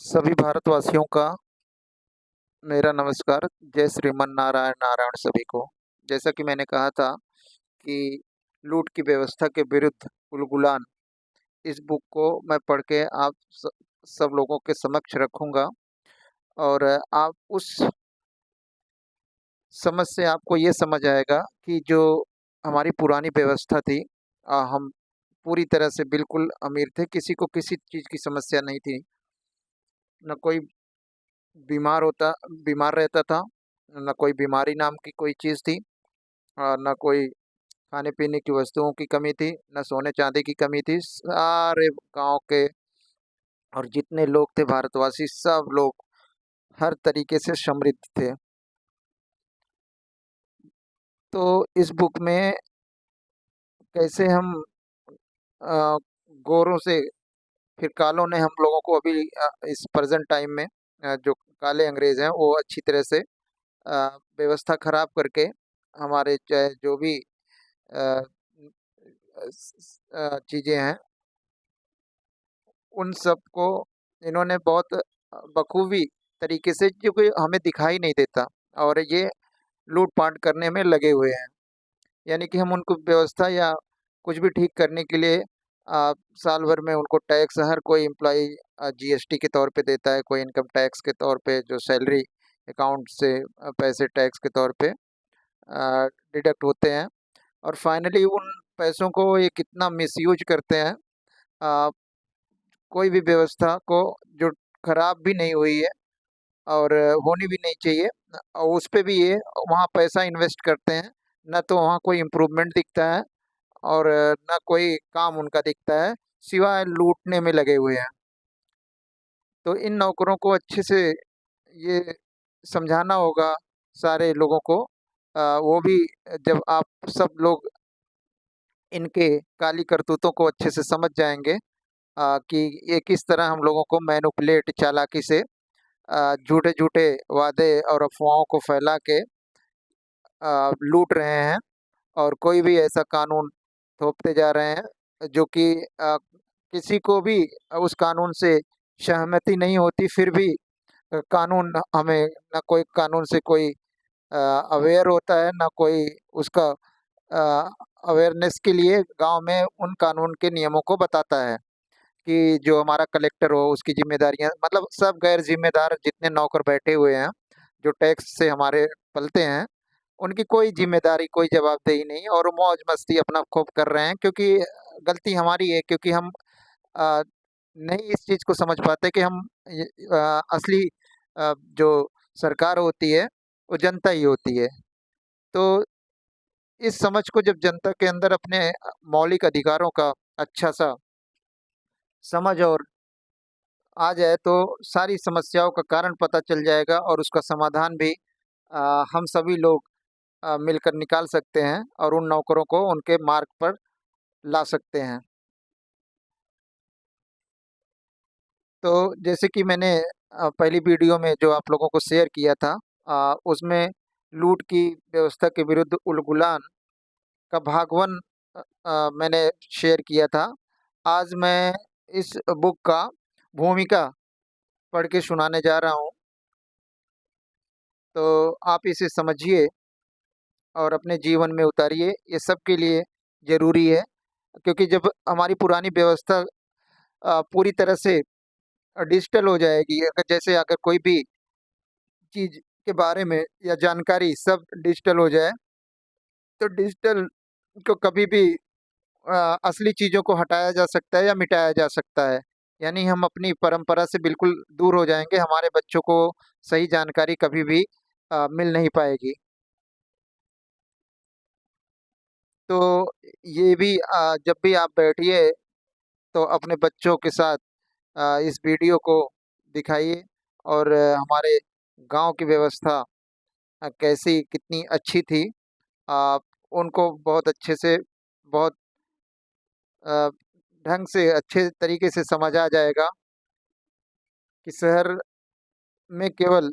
सभी भारतवासियों का मेरा नमस्कार। जय श्रीमन नारायण नारायण सभी को। जैसा कि मैंने कहा था कि लूट की व्यवस्था के विरुद्ध उलगुलान, इस बुक को मैं पढ़ के आप सब लोगों के समक्ष रखूंगा। और आप उस समझ से आपको ये समझ आएगा कि जो हमारी पुरानी व्यवस्था थी, हम पूरी तरह से बिल्कुल अमीर थे, किसी को किसी चीज़ की समस्या नहीं थी। न कोई बीमार रहता था, न कोई बीमारी नाम की कोई चीज़ थी, न कोई खाने-पीने की वस्तुओं की कमी थी, न सोने-चांदी की कमी थी। सारे गाँव के और जितने लोग थे भारतवासी, सब लोग हर तरीके से समृद्ध थे। तो इस बुक में कैसे हम अ, गोरों से फिर कालों ने हम लोगों को अभी इस प्रेज़ेंट टाइम में, जो काले अंग्रेज़ हैं, वो अच्छी तरह से व्यवस्था खराब करके हमारे चाहे जो भी चीज़ें हैं, उन सब को इन्होंने बहुत बखूबी तरीके से, जो कि हमें दिखाई नहीं देता, और ये लूट-पाट करने में लगे हुए हैं। यानी कि हम उनको व्यवस्था या कुछ भी ठीक करने के लिए साल भर में उनको टैक्स, हर कोई एम्प्लॉयी जीएसटी के तौर पे देता है, कोई इनकम टैक्स के तौर पे, जो सैलरी अकाउंट से पैसे टैक्स के तौर पे डिडक्ट होते हैं, और फाइनली उन पैसों को ये कितना मिसयूज़ करते हैं। अ, कोई भी व्यवस्था को जो खराब भी नहीं हुई है और होनी भी नहीं चाहिए, और उस पे भी ये वहाँ पैसा इन्वेस्ट करते हैं। ना तो वहाँ कोई इम्प्रूवमेंट दिखता है और ना कोई काम उनका दिखता है, सिवाय लूटने में लगे हुए हैं। तो इन नौकरों को अच्छे से ये समझाना होगा सारे लोगों को। वो भी जब आप सब लोग इनके काली करतूतों को अच्छे से समझ जाएँगे, कि ये किस तरह हम लोगों को मैनिपुलेट, चालाकी से झूठे-झूठे वादे और अफ़वाहों को फैला के लूट रहे हैं, और कोई भी ऐसा कानून थोपते जा रहे हैं जो कि किसी को भी उस कानून से सहमति नहीं होती, फिर भी कानून हमें, ना कोई कानून से कोई अवेयर होता है, ना कोई उसका अ, अवेयरनेस के लिए गाँव में उन कानून के नियमों को बताता है कि जो हमारा कलेक्टर हो उसकी ज़िम्मेदारियाँ, मतलब सब गैर ज़िम्मेदार जितने नौकर बैठे हुए हैं, जो टैक्स से हमारे पलते हैं, उनकी कोई ज़िम्मेदारी, कोई जवाबदेही नहीं, और मौज-मस्ती अपना खूब कर रहे हैं, क्योंकि गलती हमारी है, क्योंकि हम अ, नहीं इस चीज़ को समझ पाते कि हम असली जो सरकार होती है, वो जनता ही होती है। तो इस समझ को जब जनता के अंदर अपने मौलिक अधिकारों का अच्छा-सा समझ और आ जाए, तो सारी समस्याओं का कारण पता चल जाएगा, और उसका समाधान भी हम सभी लोग मिलकर निकाल सकते हैं, और उन नौकरों को उनके मार्ग पर ला सकते हैं। तो जैसे कि मैंने पहली वीडियो में जो आप लोगों को शेयर किया था, उसमें लूट की व्यवस्था के विरुद्ध उलगुलान का भाग 1 मैंने शेयर किया था। आज मैं इस बुक का भूमिका पढ़ के सुनाने जा रहा हूँ, तो आप इसे समझिए और अपने जीवन में उतारिए। ये सबके लिए ज़रूरी है, क्योंकि जब हमारी पुरानी व्यवस्था पूरी तरह से डिजिटल हो जाएगी, अगर जैसे अगर कोई भी चीज़ के बारे में या जानकारी सब डिजिटल हो जाए, तो डिजिटल को कभी भी असली चीज़ों को हटाया जा सकता है या मिटाया जा सकता है। यानी हम अपनी परंपरा से बिल्कुल दूर हो जाएँगे, हमारे बच्चों को सही जानकारी कभी भी मिल नहीं पाएगी। तो ये भी जब भी आप बैठिए, तो अपने बच्चों के साथ इस वीडियो को दिखाइए, और हमारे गाँव की व्यवस्था कैसी कितनी अच्छी थी, आप उनको बहुत अच्छे से, बहुत अ, ढंग से, अच्छे तरीके से समझ आ जाएगा कि शहर में केवल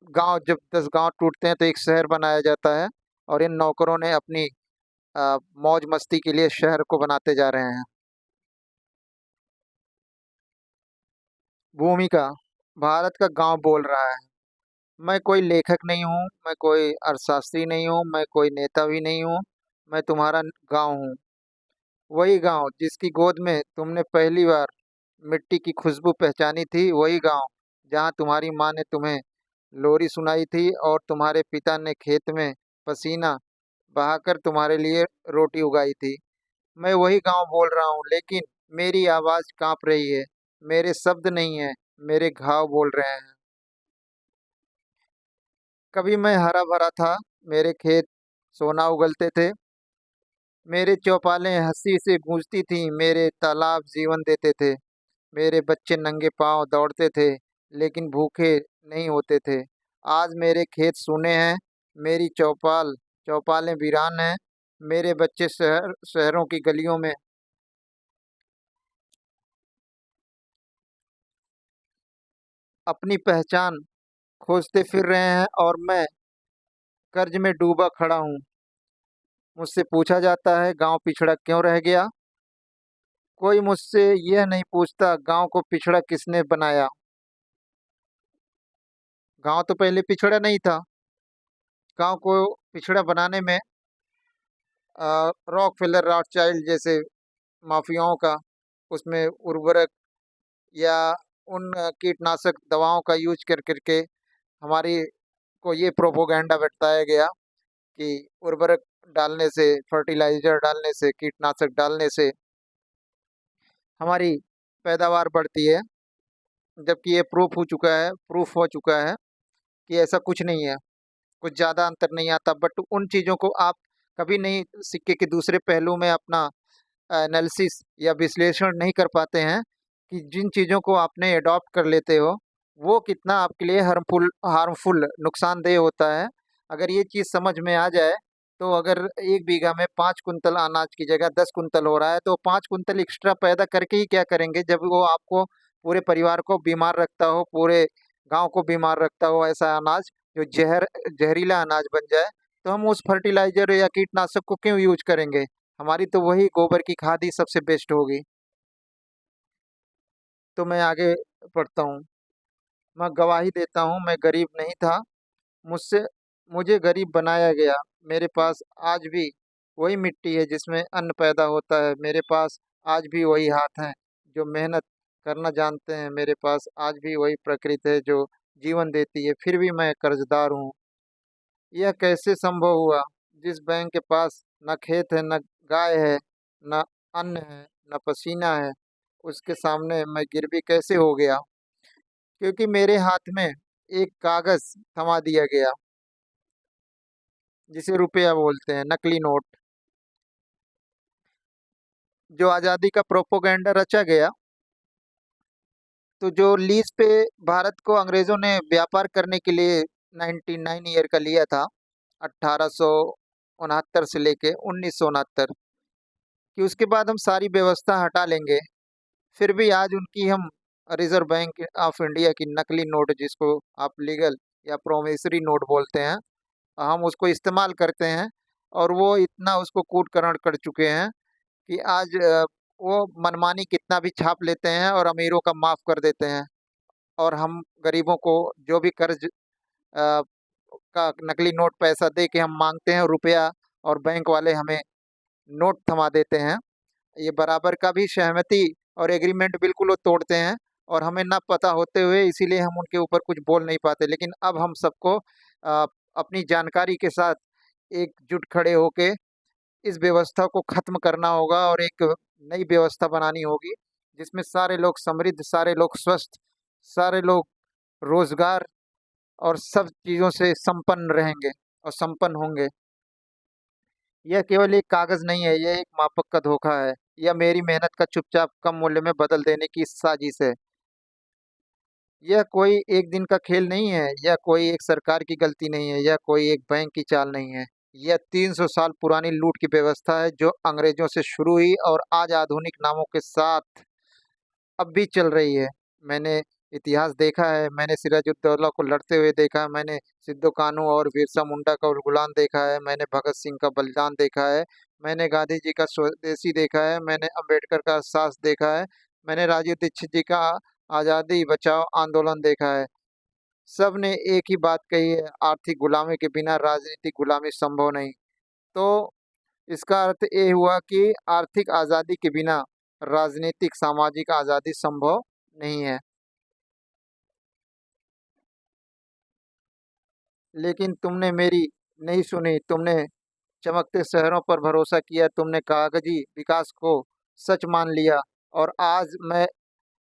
गाँव, जब 10 गाँव टूटते हैं तो एक शहर बनाया जाता है, और इन नौकरों ने अपनी मौज-मस्ती के लिए शहर को बनाते जा रहे हैं। भूमिका भारत का गांव बोल रहा है। मैं कोई लेखक नहीं हूँ, मैं कोई अर्थशास्त्री नहीं हूँ, मैं कोई नेता भी नहीं हूँ। मैं तुम्हारा गांव हूँ। वही गांव जिसकी गोद में तुमने पहली बार मिट्टी की खुशबू पहचानी थी। वही गांव जहाँ तुम्हारी माँ ने तुम्हें लोरी सुनाई थी और तुम्हारे पिता ने खेत में पसीना बहाकर तुम्हारे लिए रोटी उगाई थी। मैं वही गांव बोल रहा हूँ, लेकिन मेरी आवाज़ कांप रही है। मेरे शब्द नहीं है, मेरे घाव बोल रहे हैं। कभी मैं हरा भरा था, मेरे खेत सोना उगलते थे, मेरे चौपालें हंसी से गूंजती थीं, मेरे तालाब जीवन देते थे, मेरे बच्चे नंगे पांव दौड़ते थे लेकिन भूखे नहीं होते थे। आज मेरे खेत सूने हैं, मेरी चौपालें वीरान हैं, मेरे बच्चे शहरों की गलियों में अपनी पहचान खोजते फिर रहे हैं और मैं कर्ज में डूबा खड़ा हूँ। मुझसे पूछा जाता है गांव पिछड़ा क्यों रह गया। कोई मुझसे यह नहीं पूछता गांव को पिछड़ा किसने बनाया। गांव तो पहले पिछड़ा नहीं था। गांव को पिछड़ा बनाने में रॉकफेलर रॉथस्चाइल्ड जैसे माफियाओं का उसमें उर्वरक या उन कीटनाशक दवाओं का यूज कर करके हमारी को ये प्रोपोगंडा बताया गया कि उर्वरक डालने से, फर्टिलाइजर डालने से, कीटनाशक डालने से हमारी पैदावार बढ़ती है। जबकि ये प्रूफ हो चुका है कि ऐसा कुछ नहीं है। कुछ ज़्यादा अंतर नहीं आता, बट उन चीज़ों को आप कभी नहीं सिक्के के दूसरे पहलू में अपना एनालिसिस या विश्लेषण नहीं कर पाते हैं कि जिन चीज़ों को आपने अडॉप्ट कर लेते हो वो कितना आपके लिए हार्मफुल नुकसानदेह होता है। अगर ये चीज़ समझ में आ जाए तो अगर 1 बीघा में 5 कुंतल अनाज की जगह 10 कुंतल हो रहा है तो 5 कुंतल एक्स्ट्रा पैदा करके ही क्या करेंगे, जब वो आपको पूरे परिवार को बीमार रखता हो, पूरे गांव को बीमार रखता हो। ऐसा अनाज जो जहरीला अनाज बन जाए तो हम उस फर्टिलाइजर या कीटनाशक को क्यों यूज करेंगे। हमारी तो वही गोबर की खाद ही सबसे बेस्ट होगी। तो मैं आगे बढ़ता हूँ। मैं गवाही देता हूँ, मैं गरीब नहीं था। मुझसे मुझे गरीब बनाया गया। मेरे पास आज भी वही मिट्टी है जिसमें अन्न पैदा होता है। मेरे पास आज भी वही हाथ हैं जो मेहनत करना जानते हैं। मेरे पास आज भी वही प्रकृति है जो जीवन देती है। फिर भी मैं कर्जदार हूँ। यह कैसे संभव हुआ? जिस बैंक के पास न खेत है, न गाय है, न अन्न है, न पसीना है, उसके सामने मैं गिरवी कैसे हो गया? क्योंकि मेरे हाथ में एक कागज थमा दिया गया जिसे रुपया बोलते हैं, नकली नोट। जो आज़ादी का प्रोपोगंडा रचा गया, तो जो लीज पे भारत को अंग्रेजों ने व्यापार करने के लिए 99 ईयर का लिया था, 1869 से लेके 1969, कि उसके बाद हम सारी व्यवस्था हटा लेंगे। फिर भी आज उनकी हम रिजर्व बैंक ऑफ इंडिया की नकली नोट, जिसको आप लीगल या प्रोमिसरी नोट बोलते हैं, हम उसको इस्तेमाल करते हैं। और वो इतना उसको कूटकरण कर चुके हैं कि आज वो मनमानी कितना भी छाप लेते हैं और अमीरों का माफ़ कर देते हैं। और हम गरीबों को जो भी कर्ज का नकली नोट पैसा दे के हम मांगते हैं रुपया, और बैंक वाले हमें नोट थमा देते हैं। ये बराबर का भी सहमति और एग्रीमेंट बिल्कुल वो तोड़ते हैं, और हमें ना पता होते हुए इसीलिए हम उनके ऊपर कुछ बोल नहीं पाते। लेकिन अब हम सबको अपनी जानकारी के साथ एकजुट खड़े होके इस व्यवस्था को खत्म करना होगा और एक नई व्यवस्था बनानी होगी जिसमें सारे लोग समृद्ध, सारे लोग स्वस्थ, सारे लोग रोजगार और सब चीज़ों से संपन्न रहेंगे और संपन्न होंगे। यह केवल एक कागज नहीं है, यह एक मापक का धोखा है। यह मेरी मेहनत का चुपचाप कम मूल्य में बदल देने की साजिश है। यह कोई एक दिन का खेल नहीं है, यह कोई एक सरकार की गलती नहीं है, यह कोई एक बैंक की चाल नहीं है। यह 300 साल पुरानी लूट की व्यवस्था है जो अंग्रेजों से शुरू हुई और आज आधुनिक नामों के साथ अब भी चल रही है। मैंने इतिहास देखा है, मैंने सिराजुद्दौला को लड़ते हुए देखा है, मैंने सिद्धो कान्हू और बिरसा मुंडा का गुलाम देखा है, मैंने भगत सिंह का बलिदान देखा है, मैंने गांधी जी का स्वदेशी देखा है, मैंने अंबेडकर का साहस देखा है, मैंने राजीव दीक्षित जी का आज़ादी बचाओ आंदोलन देखा है। सब ने एक ही बात कही है, आर्थिक गुलामी के बिना राजनीतिक गुलामी संभव नहीं। तो इसका अर्थ ये हुआ कि आर्थिक आज़ादी के बिना राजनीतिक सामाजिक आज़ादी संभव नहीं है। लेकिन तुमने मेरी नहीं सुनी, तुमने चमकते शहरों पर भरोसा किया, तुमने कागजी विकास को सच मान लिया और आज मैं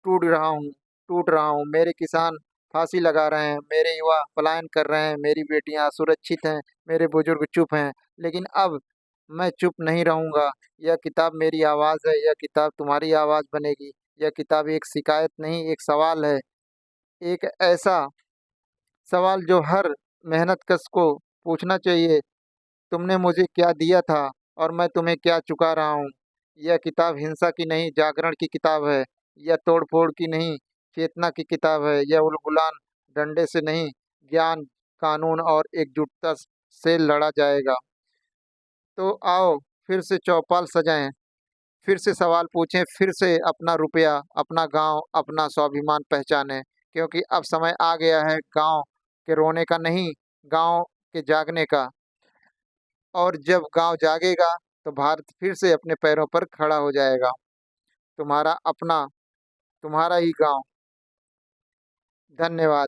टूट रहा हूँ। मेरे किसान फांसी लगा रहे हैं, मेरे युवा पलायन कर रहे हैं, मेरी बेटियां असुरक्षित हैं, मेरे बुजुर्ग चुप हैं। लेकिन अब मैं चुप नहीं रहूँगा। यह किताब मेरी आवाज़ है, यह किताब तुम्हारी आवाज़ बनेगी। यह किताब एक शिकायत नहीं, एक सवाल है। एक ऐसा सवाल जो हर मेहनतकश को पूछना चाहिए, तुमने मुझे क्या दिया था और मैं तुम्हें क्या चुका रहा हूँ। यह किताब हिंसा की नहीं, जागरण की किताब है। यह तोड़-फोड़ की नहीं, चेतना की किताब है। यह उलगुलान डंडे से नहीं, ज्ञान, कानून और एकजुटता से लड़ा जाएगा। तो आओ फिर से चौपाल सजाएं, फिर से सवाल पूछें, फिर से अपना रुपया, अपना गांव, अपना स्वाभिमान पहचानें। क्योंकि अब समय आ गया है गांव के रोने का नहीं, गांव के जागने का। और जब गांव जागेगा तो भारत फिर से अपने पैरों पर खड़ा हो जाएगा। तुम्हारा अपना, तुम्हारा ही गांव। धन्यवाद।